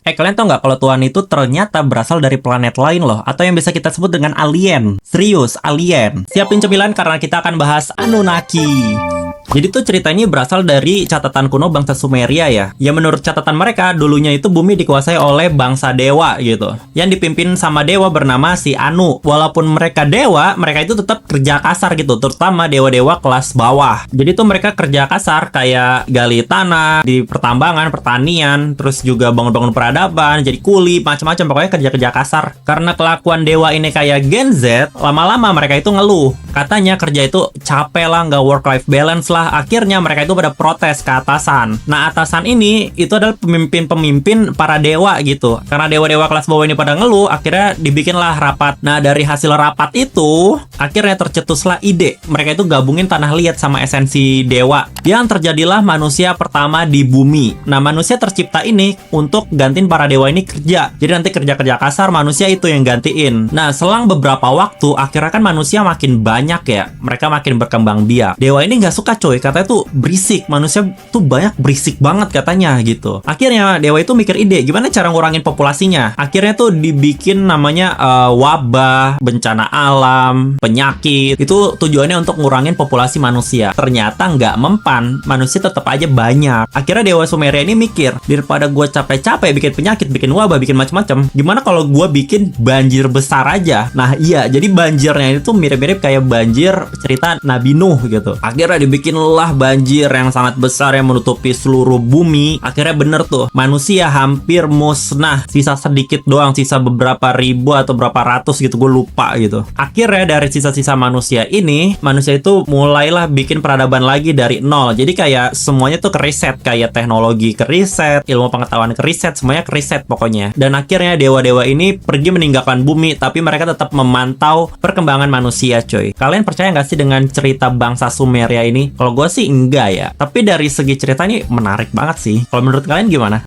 Kalian tau nggak kalau Tuhan itu ternyata berasal dari planet lain loh, atau yang bisa kita sebut dengan alien. Serius, alien. Siapin cemilan karena kita akan bahas Anunnaki. Jadi tuh cerita ini berasal dari catatan kuno bangsa Sumeria ya. Ya menurut catatan mereka, dulunya itu bumi dikuasai oleh bangsa dewa gitu. Yang dipimpin sama dewa bernama si Anu. Walaupun mereka dewa, mereka itu tetap kerja kasar gitu. Terutama dewa-dewa kelas bawah. Jadi tuh mereka kerja kasar kayak gali tanah, di pertambangan, pertanian, terus juga bangun-bangun peradaban, jadi kuli, macam-macam. Pokoknya kerja-kerja kasar. Karena kelakuan dewa ini kayak Gen Z, lama-lama mereka itu ngeluh. Katanya kerja itu capek lah, nggak work-life balance lah. Akhirnya mereka itu pada protes ke atasan. Nah, atasan ini itu adalah pemimpin-pemimpin para dewa gitu. Karena dewa-dewa kelas bawah ini pada ngeluh, akhirnya dibikinlah rapat. Nah, dari hasil rapat itu, akhirnya tercetuslah ide. Mereka itu gabungin tanah liat sama esensi dewa. Yang terjadilah manusia pertama di bumi. Nah, manusia tercipta ini untuk gantiin para dewa ini kerja. Jadi nanti kerja-kerja kasar, manusia itu yang gantiin. Nah, selang beberapa waktu, akhirnya kan manusia makin banyak ya. Mereka makin berkembang biak. Dewa ini nggak suka coy, katanya tuh berisik, manusia tuh banyak berisik banget katanya gitu. Akhirnya dewa itu mikir ide gimana cara ngurangin populasinya. Akhirnya tuh dibikin namanya wabah, bencana alam, penyakit. Itu tujuannya untuk ngurangin populasi manusia. Ternyata nggak mempan, manusia tetap aja banyak. Akhirnya dewa Sumeria ini mikir, daripada gue capek-capek bikin penyakit, bikin wabah, bikin macam-macam, gimana kalau gue bikin banjir besar aja. Nah iya, jadi banjirnya itu mirip-mirip kayak banjir cerita Nabi Nuh gitu. Akhirnya dibikin lah banjir yang sangat besar yang menutupi seluruh bumi. Akhirnya bener tuh, manusia hampir musnah. Sisa sedikit doang, sisa beberapa ribu atau berapa ratus gitu, gue lupa gitu. Akhirnya dari sisa-sisa manusia ini, manusia itu mulailah bikin peradaban lagi dari nol. Jadi kayak semuanya tuh keriset, kayak teknologi keriset, ilmu pengetahuan keriset, semuanya keriset pokoknya. Dan akhirnya dewa-dewa ini pergi meninggalkan bumi, tapi mereka tetap memantau perkembangan manusia coy. Kalian percaya nggak sih dengan cerita bangsa Sumeria ini? Kalau gue sih enggak ya. Tapi dari segi cerita ini menarik banget sih. Kalau menurut kalian gimana?